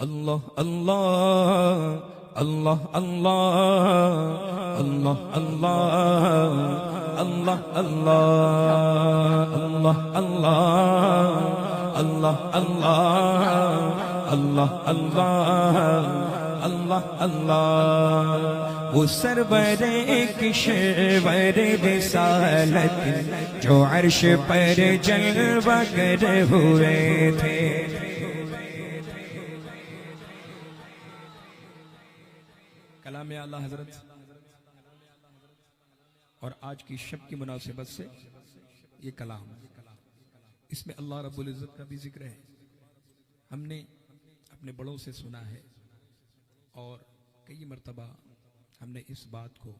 اللہ اللہ اللہ اللہ اللہ اللہ اللہ اللہ اللہ اللہ اللہ اللہ اللہ وہ سرور کشور رسالت جو عرش پر جلوہ گر ہوئے تھے. کلام اعلیٰ حضرت اور آج کی شب کی مناسبت سے یہ کلام، اس میں اللہ رب العزت کا بھی ذکر ہے. ہم نے اپنے بڑوں سے سنا ہے اور کئی مرتبہ ہم نے اس بات کو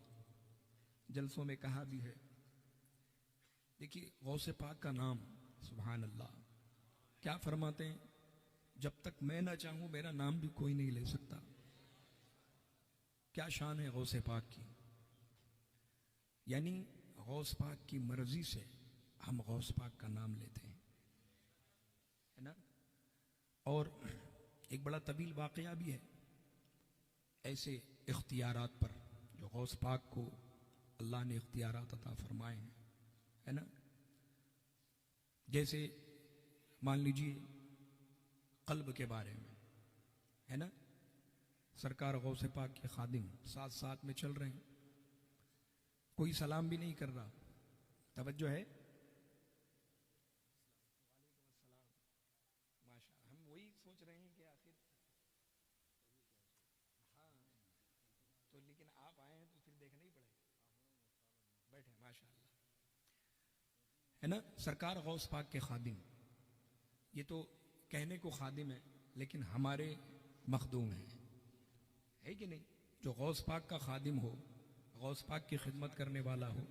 جلسوں میں کہا بھی ہے. دیکھیے غوث پاک کا نام، سبحان اللہ، کیا فرماتے ہیں؟ جب تک میں نہ چاہوں میرا نام بھی کوئی نہیں لے سکتا. کیا شان ہے غوث پاک کی. یعنی غوث پاک کی مرضی سے ہم غوث پاک کا نام لیتے ہیں، ہے نا. اور ایک بڑا طویل واقعہ بھی ہے ایسے اختیارات پر جو غوث پاک کو اللہ نے اختیارات عطا فرمائے ہیں، ہے نا. جیسے مان لیجئے قلب کے بارے میں، ہے نا. سرکار غوث پاک کے خادم ساتھ ساتھ میں چل رہے ہیں، کوئی سلام بھی نہیں کر رہا. توجہ ہے. ہم وہی سوچ رہے ہیں کہ آخر تو لیکن آپ آئے ہیں تو پھر دیکھنا ہی پڑے گا. بیٹھے ماشاء اللہ، ہے نا. سرکار غوث پاک کے خادم، یہ تو کہنے کو خادم ہے لیکن ہمارے مخدوم ہیں، ہے کہ نہیں. جو غوث پاک کا خادم ہو، غوث پاک کی خدمت کرنے والا ہو،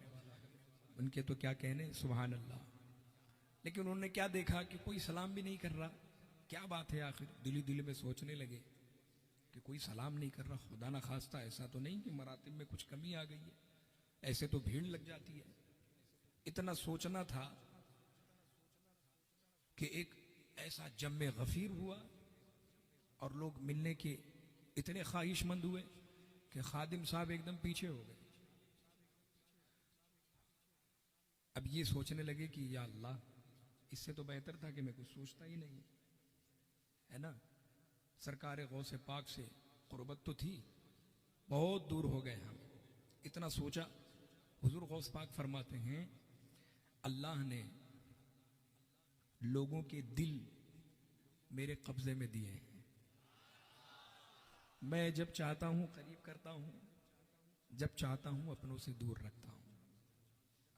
ان کے تو کیا کہنے، سبحان اللہ. لیکن انہوں نے کیا دیکھا کہ کوئی سلام بھی نہیں کر رہا. کیا بات ہے آخر؟ دل میں سوچنے لگے کہ کوئی سلام نہیں کر رہا. خدا نہ خواستہ ایسا تو نہیں کہ مراتب میں کچھ کمی آ گئی ہے، ایسے تو بھیڑ لگ جاتی ہے. اتنا سوچنا تھا کہ ایک ایسا جم غفیر ہوا اور لوگ ملنے کے اتنے خواہش مند ہوئے کہ خادم صاحب ایک دم پیچھے ہو گئے. اب یہ سوچنے لگے کہ یا اللہ، اس سے تو بہتر تھا کہ میں کچھ سوچتا ہی نہیں، ہے نا. سرکار غوث پاک سے قربت تو تھی، بہت دور ہو گئے ہم. اتنا سوچا. حضور غوث پاک فرماتے ہیں اللہ نے لوگوں کے دل میرے قبضے میں دیے ہیں. میں جب چاہتا ہوں قریب کرتا ہوں، جب چاہتا ہوں اپنوں سے دور رکھتا ہوں.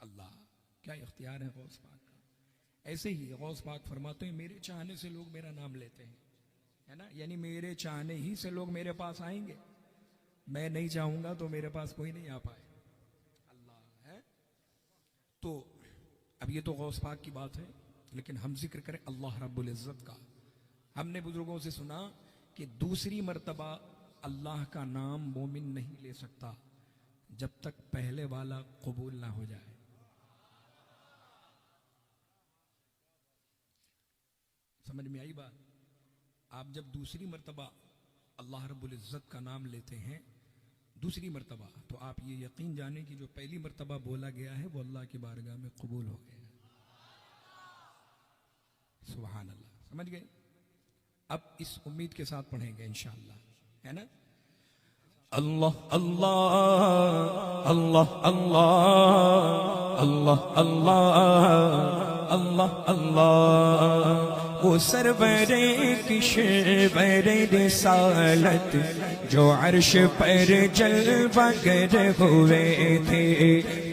اللہ کیا اختیار ہے غوث پاک کا. ایسے ہی غوث پاک فرماتے ہیں میرے چاہنے سے لوگ میرا نام لیتے ہیں، ہے نا. یعنی میرے چاہنے ہی سے لوگ میرے پاس آئیں گے. میں نہیں چاہوں گا تو میرے پاس کوئی نہیں آ پائے. اللہ ہے. تو اب یہ تو غوث پاک کی بات ہے، لیکن ہم ذکر کریں اللہ رب العزت کا. ہم نے بزرگوں سے سنا کہ دوسری مرتبہ اللہ کا نام مومن نہیں لے سکتا جب تک پہلے والا قبول نہ ہو جائے. سمجھ میں آئی بات؟ آپ جب دوسری مرتبہ اللہ رب العزت کا نام لیتے ہیں، دوسری مرتبہ، تو آپ یہ یقین جانیں کہ جو پہلی مرتبہ بولا گیا ہے وہ اللہ کی بارگاہ میں قبول ہو گیا. سبحان اللہ. سمجھ گئے؟ اب اس امید کے ساتھ پڑھیں گے انشاءاللہ، ہے نا. اللہ اللہ اللہ اللہ اللہ اللہ اللہ وہ سرور کشور رسالت جو عرش پر جلوہ گر ہوئے تھے.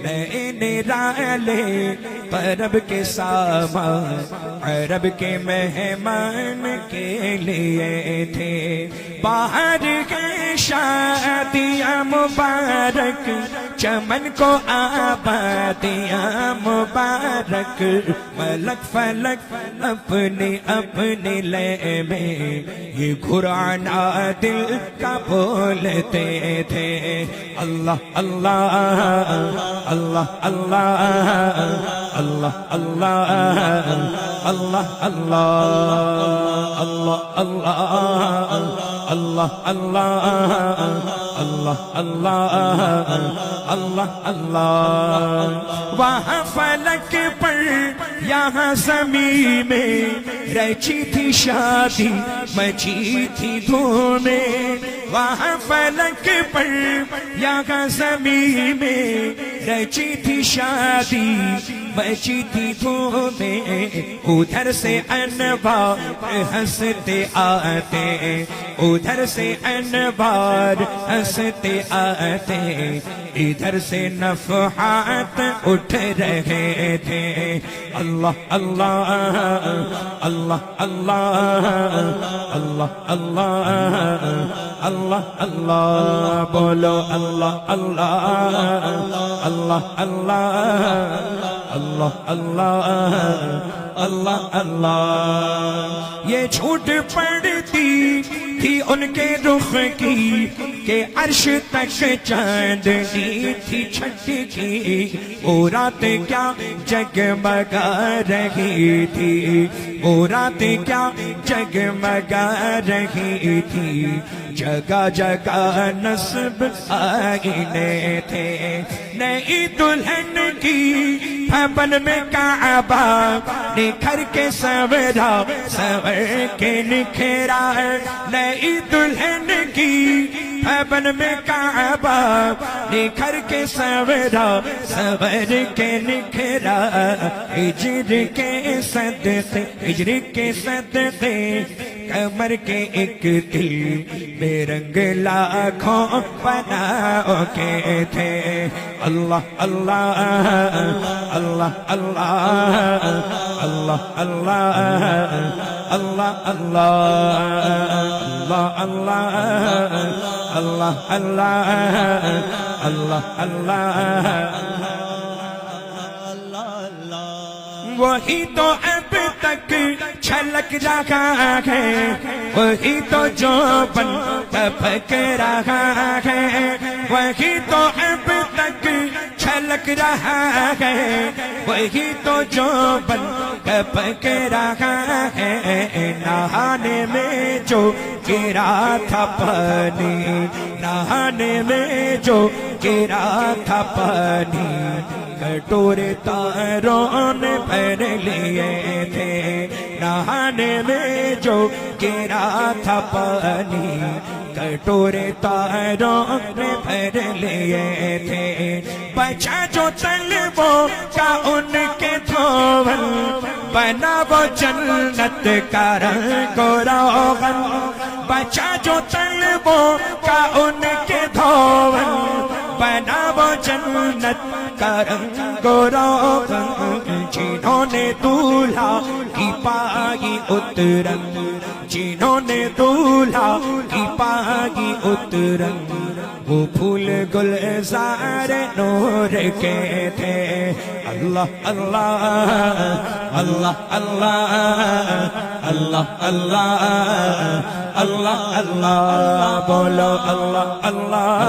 نئے نرالے پرب کے سامان عرب کے مہمان کے لیے تھے. باہر کے شادیاں مبارک، چمن کو آبادیاں مبارک، ملک فلک اپنے اپنے لے میں یہ قرآن دل کا بولتے تھے. اللہ اللہ اللہ اللہ اللہ اللہ اللہ اللہ اللہ اللہ اللہ اللہ اللہ اللہ اللہ وہاں فلک پر یہاں زمین میں رچی تھی شادی مچی تھی دھومیں وہاں فلک پر یہاں زمین میں رچی تھی شادی مچی تھی دھومیں ادھر سے انوار ہنستے آتے ادھر سے انوار ہنستے آتے ادھر سے نفحات اٹھ رہے تھے اللہ اللہ اللہ اللہ اللہ اللہ اللہ اللہ بولو اللہ اللہ اللہ اللہ اللہ اللہ اللہ اللہ یہ جھوٹ پڑتی تھی ان کے رخ کی کہ عرش تک چاندنی تھی چھٹکی وہ رات کیا جگمگا رہی تھی وہ رات کیا جگمگا رہی تھی جگہ جگہ نصب آئینے تھے نئی دلہن کی بھون میں کعبہ نکھر کے سورا سور کے نکھرا نئی دلہن کی بھون میں کعبہ نکھر کے سورا سور کے نکھرا ہجر کے صدقے ہجر کے صدقے کمر کے ایک دل بے رنگ لاکھوں بناؤ کے تھے اللہ اللہ اللہ اللہ اللہ اللہ اللہ اللہ اللہ اللہ اللہ اللہ اللہ وہی تو اب تک چھلک رہا ہے وہی تو جو بن ٹپک رہا ہے وہی تو اب تک چھلک رہا ہے وہی تو جو بن ٹپک رہا ہے نہانے میں جو گرا تھا پانی نہانے میں جو گرا تھا پانی کٹورے تاروں نے بھر لیے تھے نہانے میں جو گرا تھا پانی کٹورے تاروں نے بھر لیے تھے بچا جو طلبوں کا ان کے دھول بنا وہ جنت کا رنگ و روغن بچا جو طلبوں کا ان کے دھول بنا وہ جنت کا رنگ و روغن جنہوں نے دولہا کی پائی اترن جنہوں نے دولہا کی پائی اترن وہ پھول گلزار نور کے تھے اللہ اللہ اللہ اللہ اللہ اللہ اللہ اللہ بولو اللہ اللہ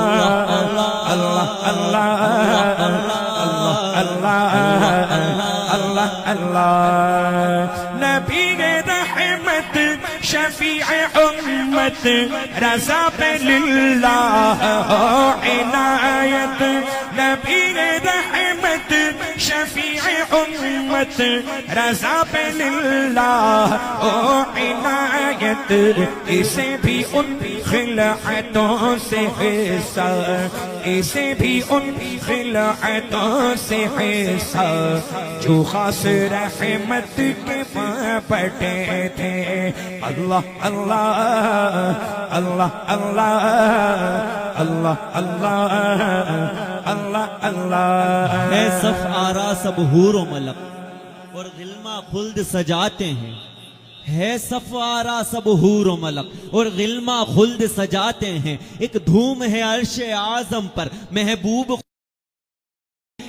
اللہ اللہ اللہ اللہ اللہ نبی رحمت شفیع امت رضا للہ عنایت نبی رحمت شفیع امت رضا للہ عنایت اسے بھی ان خلعتوں سے حصہ اسے بھی ان خلعتوں سے حصہ جو خاص رحمت کے پاپٹے تھے اللہ اللہ اللہ اللہ اللہ اللہ اللہ اللہ ہے صف آرا سب حور و ملک اور غلمہ خلد سجاتے ہیں ہے صف آرا سب حور و ملک اور غلمہ خلد سجاتے ہیں ایک دھوم ہے عرش اعظم پر محبوب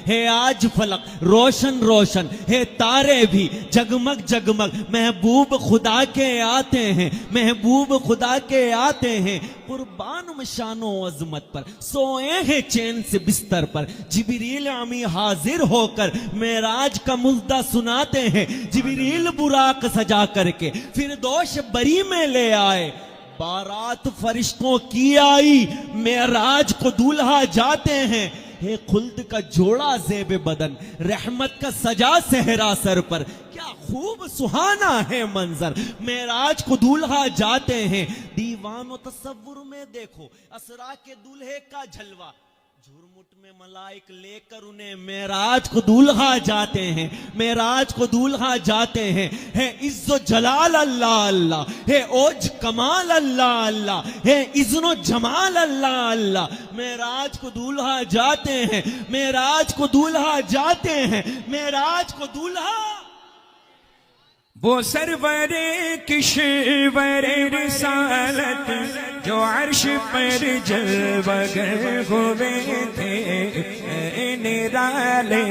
ہے آج فلک روشن روشن ہے تارے بھی جگمگ جگمگ محبوب خدا کے آتے ہیں محبوب خدا کے آتے ہیں قربان شان و عظمت پر سوئے ہیں چین سے بستر پر جبریل امی حاضر ہو کر معراج کا مژدہ سناتے ہیں جبریل براق سجا کر کے فردوس بری میں لے آئے بارات فرشتوں کی آئی معراج کو دولہا جاتے ہیں ہے خلد کا جوڑا زیب بدن رحمت کا سجا صحرا سر پر کیا خوب سہانا ہے منظر معراج کو دولہا جاتے ہیں دیوان و تصور میں دیکھو اسرا کے دولہے کا جلوہ جھرمٹ میں ملائک لے کر انہیں معراج کو دولہا جاتے ہیں معراج کو دولہا جاتے ہیں ہے عز و جلال اللہ اللہ ہے اوج کمال اللہ اللہ ہے اذن و جمال اللہ اللہ معراج کو دولہا جاتے ہیں معراج کو دولہا جاتے ہیں معراج کو دولہا وہ سرور کشور رسالت جو عرش پر جلوہ گر ہوئے تھے نرالے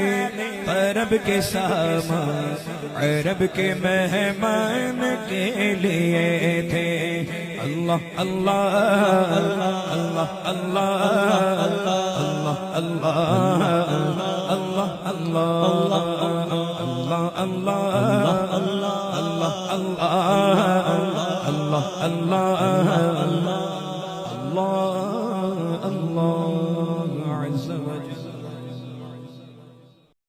عرب کے سامان عرب کے مہمان کے لیے تھے اللہ اللہ اللہ اللہ اللہ اللہ اللہ اللہ اللہ اللہ اللہ اللہ اللہ